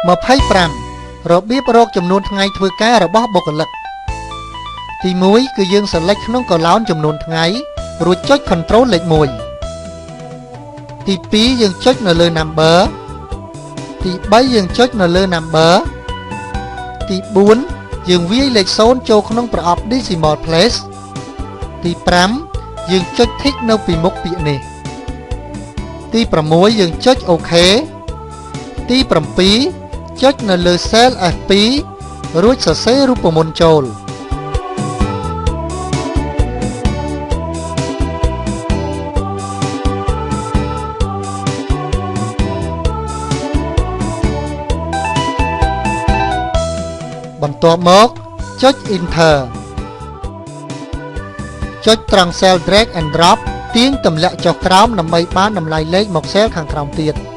25របៀបរកចំនួនថ្ងៃធ្វើការរបស់បុគ្គលិកទី1គឺយើង select ក្នុង column ចំនួនថ្ងៃរួចចុច control លេខ1ទី2យើងចុចនៅលើ number ទី3យើងចុចនៅលើ number ទី4យើងវាយលេខ0ចូលក្នុងប្រអប់ decimal place ទី5យើងចុច tick នៅពីមុខពាក្យនេះទី6យើងចុច OK ទី7ចុចនៅលើ cell F2 រួចសរសេររូបមន្តចូលបន្ទាប់មកចុច Enter ចុចត្រង់ cell drag and drop ទាញទម្លាក់ចុះក្រោមដើម្បីបានតម្លៃលេខមក cell ខាងក្រោមទៀត